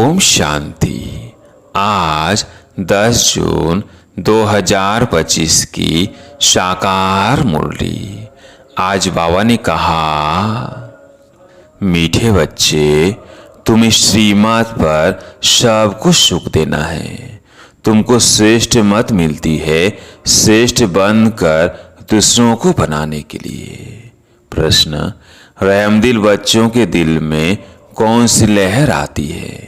ओम शांति। आज 10 जून 2025 की साकार मुरली। आज बाबा ने कहा, मीठे बच्चे, तुम्हें श्रीमत पर सब कुछ सुख देना है। तुमको श्रेष्ठ मत मिलती है श्रेष्ठ बनकर दूसरों को बनाने के लिए। प्रश्न, रहमदिल बच्चों के दिल में कौन सी लहर आती है,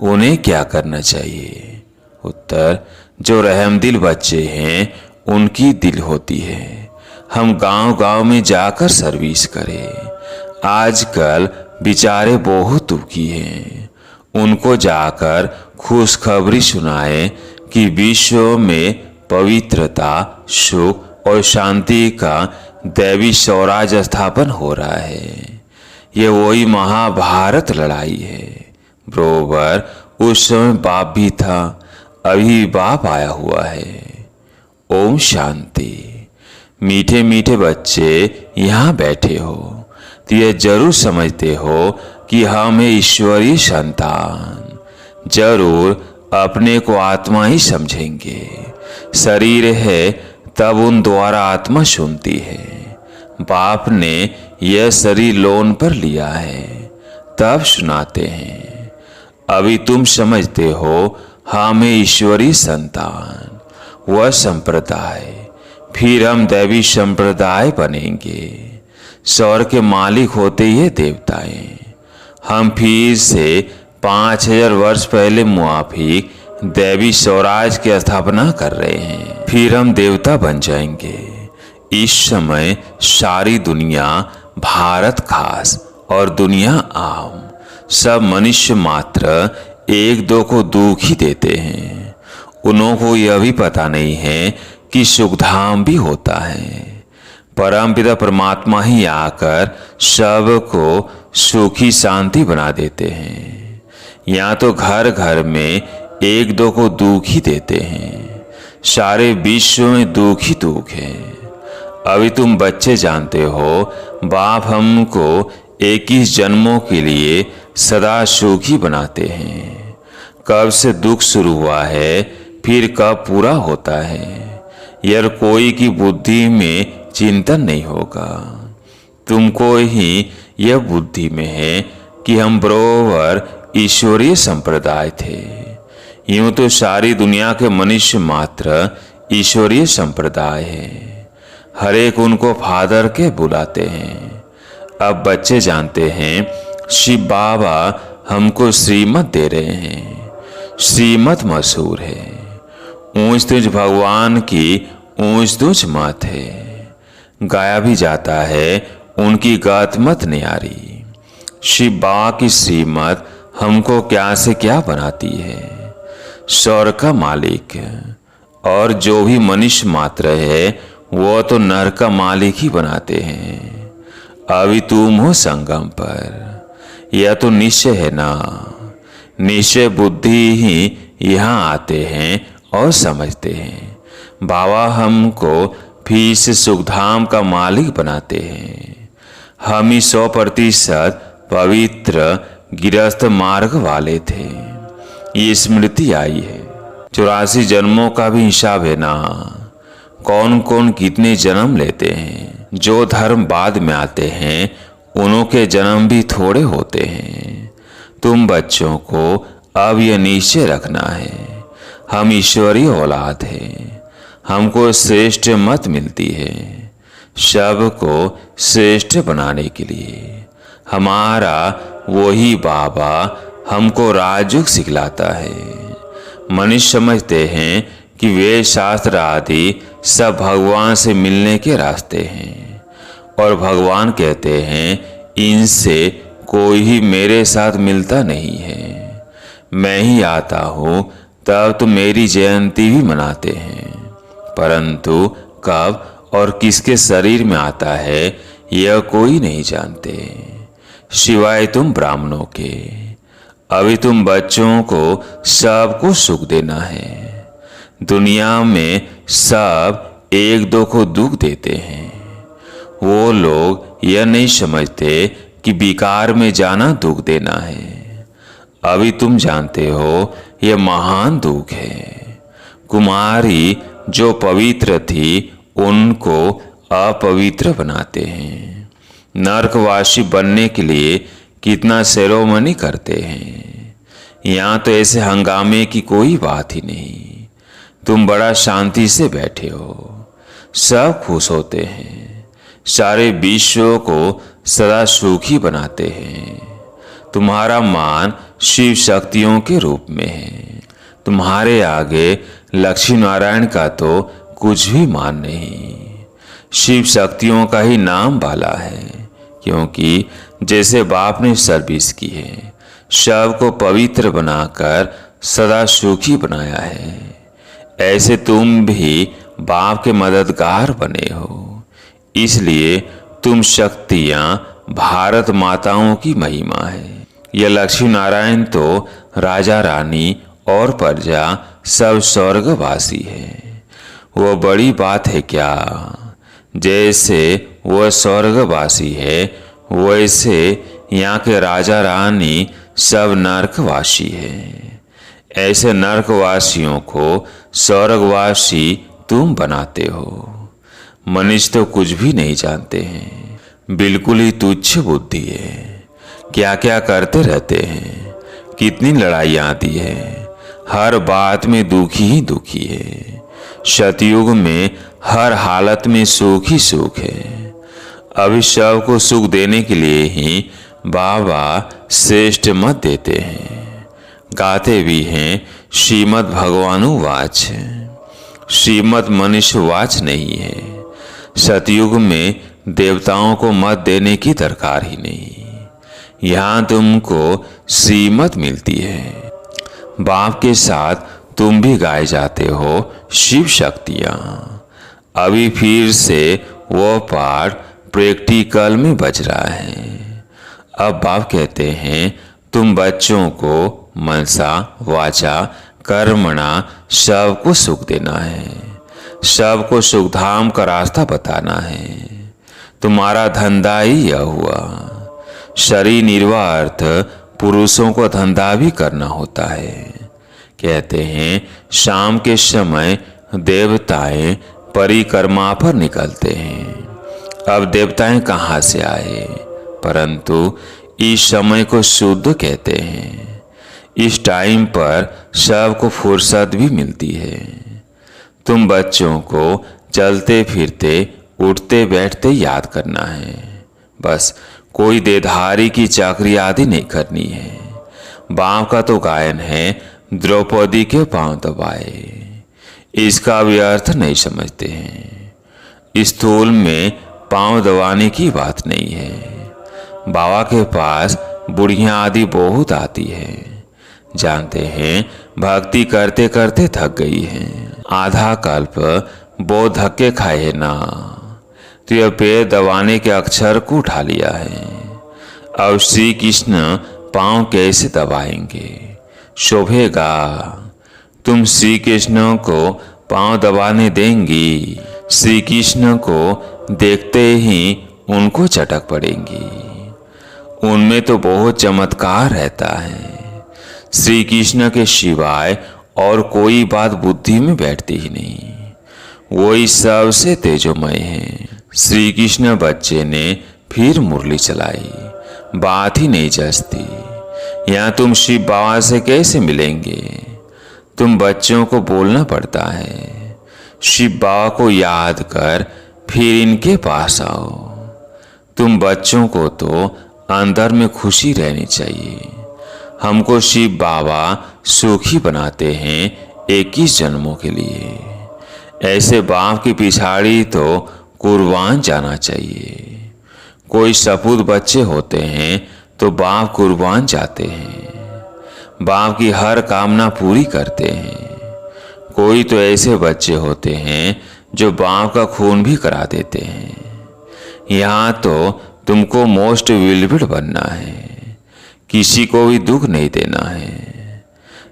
उन्हें क्या करना चाहिए? उत्तर, जो रहमदिल बच्चे हैं उनकी दिल होती है। हम गांव-गांव में जाकर सर्विस करें। आजकल बेचारे बहुत दुखी हैं, उनको जाकर खुशखबरी सुनाएं कि विश्व में पवित्रता, सुख और शांति का दैवी स्वराज स्थापन हो रहा है। ये वही महाभारत लड़ाई है। बरोबर उस समय बाप भी था, अभी बाप आया हुआ है। ओम शांति। मीठे मीठे बच्चे यहाँ बैठे हो तो ये जरूर समझते हो कि हम है ईश्वरीय संतान। जरूर अपने को आत्मा ही समझेंगे। शरीर है तब उन द्वारा आत्मा सुनती है। बाप ने यह शरीर लोन पर लिया है तब सुनाते हैं। अभी तुम समझते हो हम है ईश्वरीय संतान, वह संप्रदाय, फिर हम दैवी संप्रदाय बनेंगे। स्वर्ग के मालिक होते ये देवताएं। हम फिर से 5000 वर्ष पहले मुआफिक दैवी स्वराज की स्थापना कर रहे हैं। फिर हम देवता बन जाएंगे। इस समय सारी दुनिया, भारत खास और दुनिया आम, सब मनुष्य मात्र एक दो को दुख ही देते हैं। उन्हों को यह भी पता नहीं है कि सुखधाम भी होता है। परमपिता परमात्मा ही आकर सबको सुखी शांति बना देते हैं। यहाँ तो घर घर में एक दो को दुख ही देते हैं। सारे विश्व में दुख ही दुख है। अभी तुम बच्चे जानते हो बाप हमको 21 जन्मों के लिए सदा सुखी बनाते हैं। कब से दुख शुरू हुआ है, फिर कब पूरा होता है, यह कोई की बुद्धि में चिंतन नहीं होगा। तुमको ही यह बुद्धि में है कि हम बरोबर ईश्वरीय संप्रदाय थे। यूं तो सारी दुनिया के मनुष्य मात्र ईश्वरीय संप्रदाय है। हर एक उनको फादर के बुलाते हैं। अब बच्चे जानते हैं शिव बाबा हमको श्रीमत दे रहे हैं। श्रीमत मशहूर है। ऊंच तुझ भगवान की ऊंच तुझ मत है। गाया भी जाता है उनकी गात मत न्यारी। शिव बाबा की श्रीमत हमको क्या से क्या बनाती है। स्वर्ग का मालिक और जो भी मनुष्य मात्र है वो तो नर का मालिक ही बनाते हैं। अभी तुम हो संगम पर। यह तो निश्चय है ना। निश्चय बुद्धि ही यहाँ आते हैं और समझते हैं। बाबा हमको फिर से सुखधाम का मालिक बनाते हैं। हम ही 100% पवित्र गिरस्थ मार्ग वाले थे। ये स्मृति आई है। 84 जन्मों का भी हिसाब है ना। कौन कौन कितने जन्म लेते हैं। जो धर्म बाद में आते हैं उनों के जन्म भी थोड़े होते हैं। तुम बच्चों को अब यह निश्चय रखना है, हम ईश्वरीय औलाद हैं। हमको श्रेष्ठ मत मिलती है सबको श्रेष्ठ बनाने के लिए। हमारा वही बाबा हमको राजयोग सिखलाता है। मनुष्य समझते हैं कि वे शास्त्र आदि सब भगवान से मिलने के रास्ते हैं और भगवान कहते हैं इनसे कोई ही मेरे साथ मिलता नहीं है। मैं ही आता हूँ तब तो मेरी जयंती भी मनाते हैं, परंतु कब और किसके शरीर में आता है यह कोई नहीं जानते, सिवाय तुम ब्राह्मणों के। अभी तुम बच्चों को सबको सुख देना है। दुनिया में सब एक दो को दुख देते हैं। वो लोग यह नहीं समझते कि विकार में जाना दुख देना है। अभी तुम जानते हो यह महान दुख है। कुमारी जो पवित्र थी उनको अपवित्र बनाते हैं। नरकवासी बनने के लिए कितना सेरेमनी करते हैं। यहाँ तो ऐसे हंगामे की कोई बात ही नहीं। तुम बड़ा शांति से बैठे हो, सब खुश होते हैं, सारे विश्व को सदा सुखी बनाते हैं। तुम्हारा मान शिव शक्तियों के रूप में है। तुम्हारे आगे लक्ष्मी नारायण का तो कुछ भी मान नहीं। शिव शक्तियों का ही नाम बाला है, क्योंकि जैसे बाप ने सर्विस की है, सबको पवित्र बनाकर सदा सुखी बनाया है, ऐसे तुम भी बाप के मददगार बने हो। इसलिए तुम शक्तियां भारत माताओं की महिमा है। यह लक्ष्मी नारायण तो राजा रानी और प्रजा सब स्वर्गवासी है। वह बड़ी बात है क्या? जैसे वह स्वर्गवासी है वैसे यहाँ के राजा रानी सब नरकवासी है। ऐसे नरकवासियों को स्वर्गवासी तुम बनाते हो। मनुष्य तो कुछ भी नहीं जानते हैं, बिल्कुल ही तुच्छ बुद्धि है। क्या क्या करते रहते हैं, कितनी लड़ाई आती है, हर बात में दुखी ही दुखी है। सतयुग में हर हालत में सुख ही सुख है। अभी सब को सुख देने के लिए ही बाबा श्रेष्ठ मत देते हैं। गाते भी हैं श्रीमद् भगवानुवाच। श्रीमद् मनुष्यवाच नहीं है। सतयुग में देवताओं को मत देने की दरकार ही नहीं। यहाँ तुमको श्रीमत मिलती है। बाप के साथ तुम भी गाए जाते हो शिव शक्तियाँ। अभी फिर से वो पाठ प्रैक्टिकल में बज रहा है। अब बाप कहते हैं तुम बच्चों को मनसा वाचा कर्मणा सबको सुख देना है, सबको सुखधाम का रास्ता बताना है। तुम्हारा धंधा ही यह हुआ। शरीर निर्वाह अर्थ पुरुषों को धंधा भी करना होता है। कहते हैं शाम के समय देवताएं परिक्रमा पर निकलते हैं। अब देवताएं कहाँ से आए, परंतु इस समय को शुद्ध कहते हैं। इस टाइम पर सबको फुर्सत भी मिलती है। तुम बच्चों को चलते फिरते उठते बैठते याद करना है। बस कोई देधारी की चाकरी आदि नहीं करनी है। बाप का तो गायन है द्रौपदी के पांव दबाए। इसका भी अर्थ नहीं समझते हैं। स्थूल में पांव दबाने की बात नहीं है। बाबा के पास बुढ़ियां आदि बहुत आती है। जानते हैं भक्ति करते करते थक गई हैं। आधा कल्प बहुत धक्के खाए है ना, तो यह पैर दबाने के अक्षर को उठा लिया है। अब श्री कृष्ण पांव कैसे दबाएंगे, शोभेगा? तुम श्री कृष्ण को पांव दबाने देंगी? श्री कृष्ण को देखते ही उनको चटक पड़ेंगी। उनमें तो बहुत चमत्कार रहता है। श्री कृष्ण के सिवाय और कोई बात बुद्धि में बैठती ही नहीं। वही सबसे तेजोमय है। श्री कृष्ण बच्चे ने फिर मुरली चलाई, बात ही नहीं जचती। यहाँ तुम शिव बाबा से कैसे मिलेंगे? तुम बच्चों को बोलना पड़ता है, शिव बाबा को याद कर फिर इनके पास आओ। तुम बच्चों को तो अंदर में खुशी रहनी चाहिए। हमको शिव बाबा सुखी बनाते हैं 21 जन्मों के लिए। ऐसे बाप की पिछाड़ी तो कुर्बान जाना चाहिए। कोई सपूत बच्चे होते हैं तो बाप कुर्बान जाते हैं, बाप की हर कामना पूरी करते हैं। कोई तो ऐसे बच्चे होते हैं जो बाप का खून भी करा देते हैं। यहाँ तो तुमको मोस्ट विलिबल बनना है, किसी को भी दुख नहीं देना है।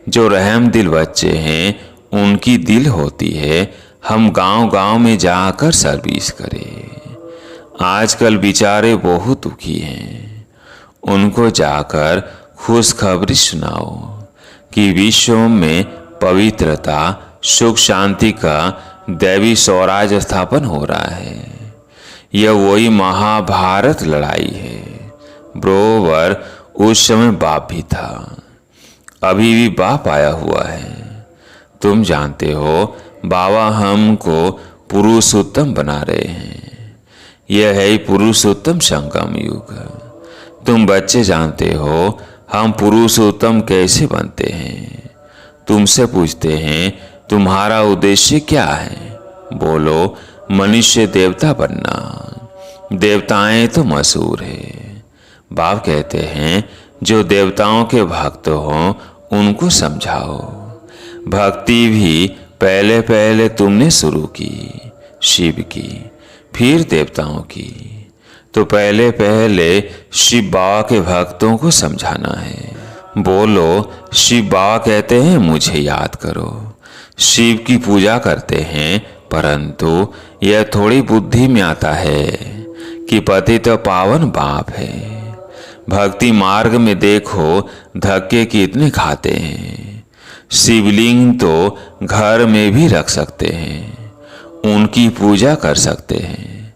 जो रहम दिल बच्चे हैं उनकी दिल होती है हम गांव गांव में जाकर सर्विस करें। आजकल बेचारे बहुत दुखी हैं, उनको जाकर खुशखबरी सुनाओ कि विश्व में पवित्रता, सुख, शांति का दैवी स्वराज स्थापन हो रहा है। यह वही महाभारत लड़ाई है। बरोबर उस समय बाप भी था, अभी भी बाप आया हुआ है। तुम जानते हो बाबा हमको पुरुषोत्तम बना रहे हैं। यह है पुरुषोत्तम संगम युग। तुम बच्चे जानते हो हम पुरुषोत्तम कैसे बनते हैं। तुमसे पूछते हैं तुम्हारा उद्देश्य क्या है? बोलो मनुष्य देवता बनना। देवताएं तो मशहूर है। बाप कहते हैं जो देवताओं के भक्त हों उनको समझाओ। भक्ति भी पहले पहले तुमने शुरू की, शिव की, फिर देवताओं की। तो पहले पहले शिव बाबा के भक्तों को समझाना है। बोलो शिव बाबा कहते हैं मुझे याद करो। शिव की पूजा करते हैं, परंतु यह थोड़ी बुद्धि में आता है कि पति तो पावन बाप है। भक्ति मार्ग में देखो धक्के कितने खाते हैं। शिवलिंग तो घर में भी रख सकते हैं, उनकी पूजा कर सकते हैं।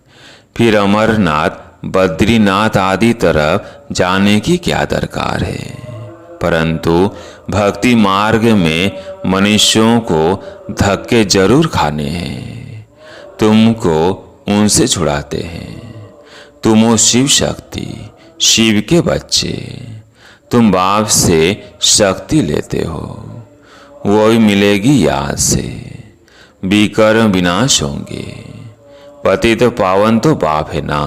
फिर अमरनाथ, बद्रीनाथ आदि तरफ जाने की क्या दरकार है। परंतु भक्ति मार्ग में मनुष्यों को धक्के जरूर खाने हैं। तुमको उनसे छुड़ाते हैं। तुम हो शिव शक्ति, शिव के बच्चे। तुम बाप से शक्ति लेते हो, वो भी मिलेगी याद से। विकर्म विनाश होंगे। पति तो पावन तो बाप है ना।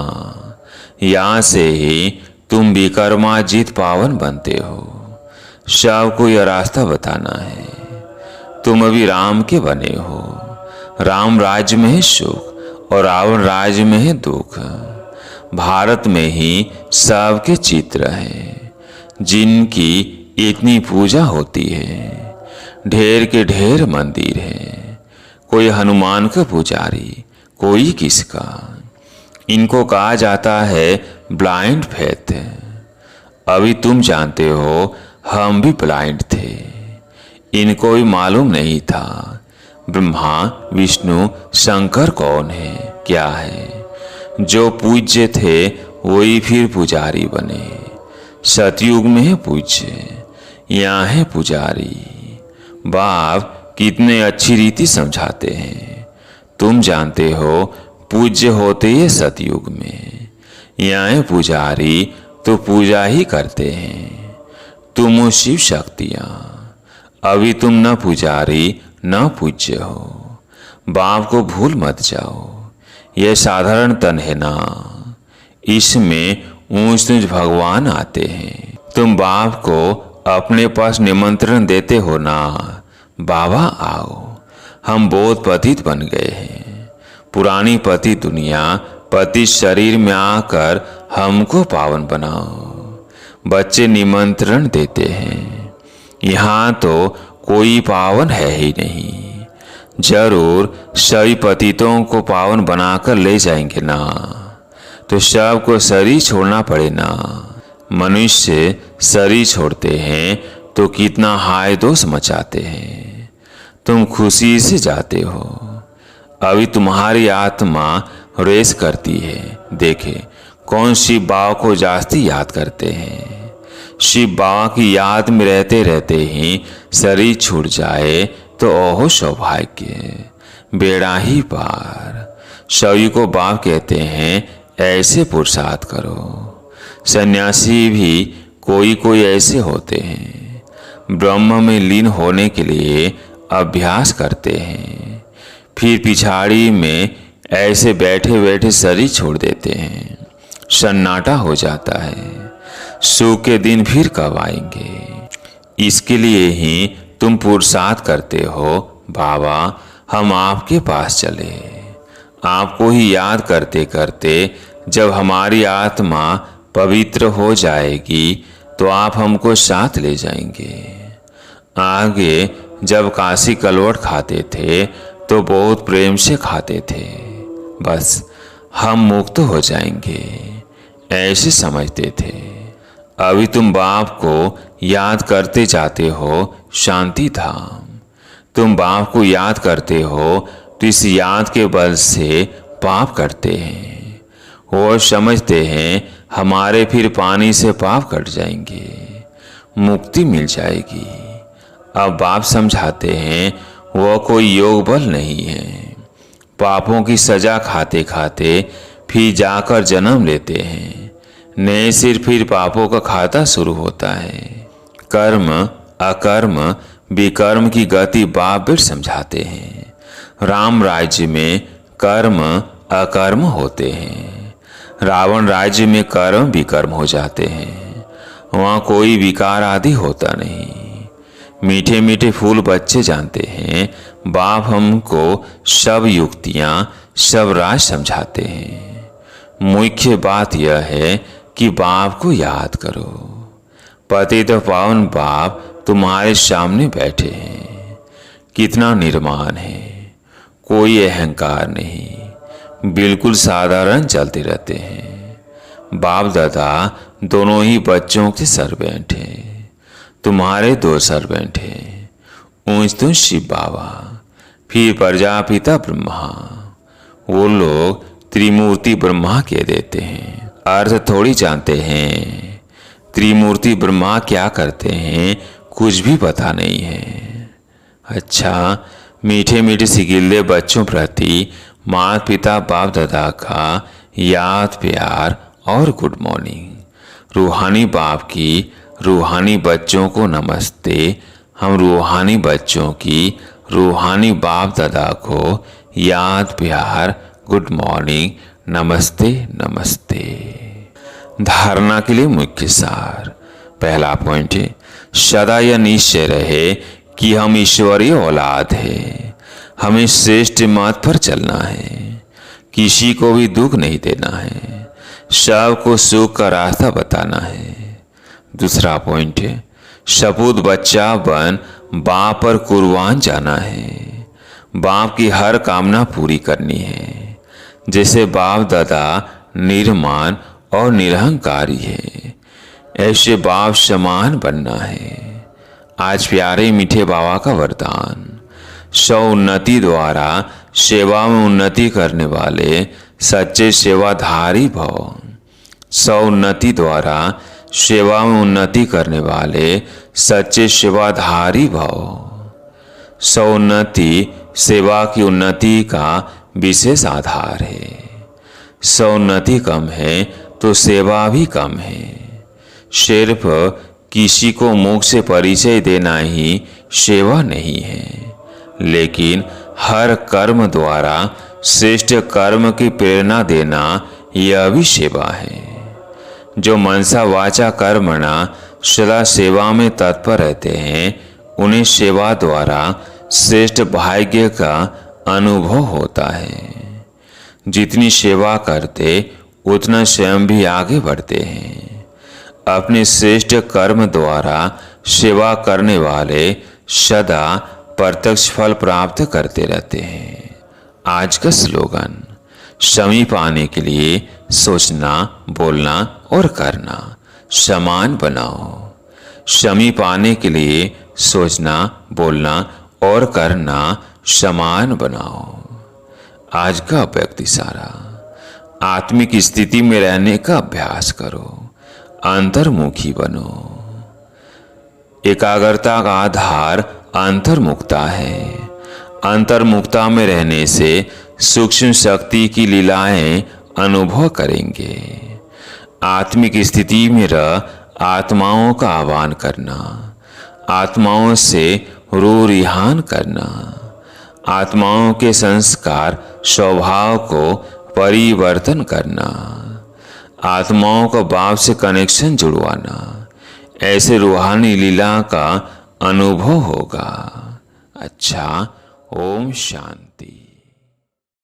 यहाँ से ही तुम विकर्माजित पावन बनते हो। सबको यह रास्ता बताना है। तुम अभी राम के बने हो। राम राज्य में है सुख और रावण राज्य में है दुख। भारत में ही सबके चित्र हैं जिनकी इतनी पूजा होती है। ढेर के ढेर मंदिर हैं। कोई हनुमान का पुजारी, कोई किसका। इनको कहा जाता है ब्लाइंड फेथ। अभी तुम जानते हो हम भी ब्लाइंड थे। इनको भी मालूम नहीं था ब्रह्मा, विष्णु, शंकर कौन है, क्या है। जो पूज्य थे वही फिर पुजारी बने। सतयुग में है पूज्य, यहाँ है पुजारी। बाप कितने अच्छी रीति समझाते हैं। तुम जानते हो पूज्य होते ही सतयुग में। यहाँ है पुजारी तो पूजा ही करते हैं। तुम हो शिव शक्तियाँ। अभी तुम न पुजारी न पूज्य हो। बाप को भूल मत जाओ। यह साधारण तन है ना, इसमें ऊंच नीच भगवान आते हैं। तुम बाप को अपने पास निमंत्रण देते हो ना, बाबा आओ। हम बहुत पतित बन गए हैं। पुरानी पति दुनिया पति शरीर में आकर हमको पावन बनाओ। बच्चे निमंत्रण देते हैं। यहाँ तो कोई पावन है ही नहीं। जरूर सभी पतितों को पावन बनाकर ले जाएंगे ना, तो सबको शरीर छोड़ना पड़े ना। मनुष्य शरीर छोड़ते हैं तो कितना हाय दोष मचाते हैं। तुम खुशी से जाते हो। अभी तुम्हारी आत्मा रेस करती है। देखे कौन शिव बाबा को जास्ती याद करते हैं। शिव बाबा की याद में रहते रहते ही शरीर छूट जाए तो ओहो सौभाग्य, बेड़ा ही पार। सभी को बाप कहते हैं ऐसे पुरुषार्थ करो। सन्यासी भी कोई कोई ऐसे होते हैं, ब्रह्म में लीन होने के लिए अभ्यास करते हैं। फिर पिछाड़ी में ऐसे बैठे बैठे शरीर छोड़ देते हैं। सन्नाटा हो जाता है। सुख के दिन फिर कब आएंगे। इसके लिए ही तुम पुरुषार्थ करते हो। बाबा हम आपके पास चले। आपको ही याद करते करते जब हमारी आत्मा पवित्र हो जाएगी तो आप हमको साथ ले जाएंगे। आगे जब काशी कलवट खाते थे तो बहुत प्रेम से खाते थे। बस हम मुक्त हो जाएंगे ऐसे समझते थे। अभी तुम बाप को याद करते जाते हो शांति धाम। तुम बाप को याद करते हो तो इस याद के बल से पाप करते हैं। वो समझते हैं हमारे फिर पानी से पाप कट जाएंगे, मुक्ति मिल जाएगी। अब बाप समझाते हैं वह कोई योग बल नहीं है। पापों की सजा खाते खाते फिर जाकर जन्म लेते हैं। नए सिर फिर पापों का खाता शुरू होता है। कर्म अकर्म विकर्म की गति बाप भी समझाते हैं। राम राज्य में कर्म अकर्म होते हैं, रावण राज्य में कर्म विकर्म हो जाते हैं। वहाँ कोई विकार आदि होता नहीं। मीठे मीठे फूल बच्चे जानते हैं बाप हमको सब युक्तियाँ सब राज समझाते हैं। मुख्य बात यह है कि बाप को याद करो। पतित पावन बाप तुम्हारे सामने बैठे हैं। कितना निर्माण है, कोई अहंकार नहीं, बिल्कुल साधारण चलते रहते हैं। बाप दादा दोनों ही बच्चों के सर्वेंट हैं। तुम्हारे 2 सर्वेंट हैं, ऊंच तो शिव बाबा, फिर प्रजापिता ब्रह्मा। वो लोग त्रिमूर्ति ब्रह्मा कह देते हैं, अर्थ थोड़ी जानते हैं। त्रिमूर्ति ब्रह्मा क्या करते हैं कुछ भी पता नहीं है। अच्छा, मीठे मीठे सिगिल्ले बच्चों प्रति माता पिता बाप दादा का याद प्यार और गुड मॉर्निंग। रूहानी बाप की रूहानी बच्चों को नमस्ते। हम रूहानी बच्चों की रूहानी बाप दादा को याद प्यार गुड मॉर्निंग नमस्ते नमस्ते। धारणा के लिए मुख्य सार। पहला पॉइंट है, सदा यह निश्चय रहे कि हम ईश्वरीय औलाद है। हमें श्रेष्ठ मार्ग पर चलना है, किसी को भी दुख नहीं देना है, सबको सुख का रास्ता बताना है। दूसरा पॉइंट है, सपूत बच्चा बन बाप पर कुर्बान जाना है। बाप की हर कामना पूरी करनी है। जैसे बाप दादा निर्माण और निरहंकारी है, ऐसे बाप समान बनना है। आज प्यारे मीठे बाबा का वरदान। स्व उन्नति द्वारा सेवा में उन्नति करने वाले सच्चे सेवाधारी भव। स्व उन्नति द्वारा सेवा में उन्नति करने वाले सच्चे सेवाधारी भव। स्व उन्नति सेवा की उन्नति का विशेष आधार है। स्व उन्नति कम है तो सेवा भी कम है। सिर्फ किसी को मुख से परिचय देना ही सेवा नहीं है, लेकिन हर कर्म द्वारा श्रेष्ठ कर्म की प्रेरणा देना यह भी सेवा है। जो मनसा वाचा कर्मणा सदा सेवा में तत्पर रहते हैं, उन्हें सेवा द्वारा श्रेष्ठ भाग्य का अनुभव होता है। जितनी सेवा करते उतना स्वयं भी आगे बढ़ते हैं। अपने श्रेष्ठ कर्म द्वारा सेवा करने वाले सदा प्रत्यक्ष फल प्राप्त करते रहते हैं। आज का स्लोगन, समीप आने के लिए सोचना बोलना और करना समान बनाओ। समीप आने के लिए सोचना बोलना और करना समान बनाओ। आज का व्यक्ति सारा, आत्मिक स्थिति में रहने का अभ्यास करो, अंतर्मुखी बनो। एकाग्रता का आधार अंतर्मुखता है। अंतर्मुखता में रहने से सूक्ष्म शक्ति की लीलाएं अनुभव करेंगे। आत्मिक स्थिति में रह आत्माओं का आह्वान करना, आत्माओं से रो रिहान करना, आत्माओं के संस्कार स्वभाव को परिवर्तन करना, आत्माओं का बाप से कनेक्शन जुड़वाना, ऐसे रूहानी लीला का अनुभव होगा। अच्छा, ओम शांति।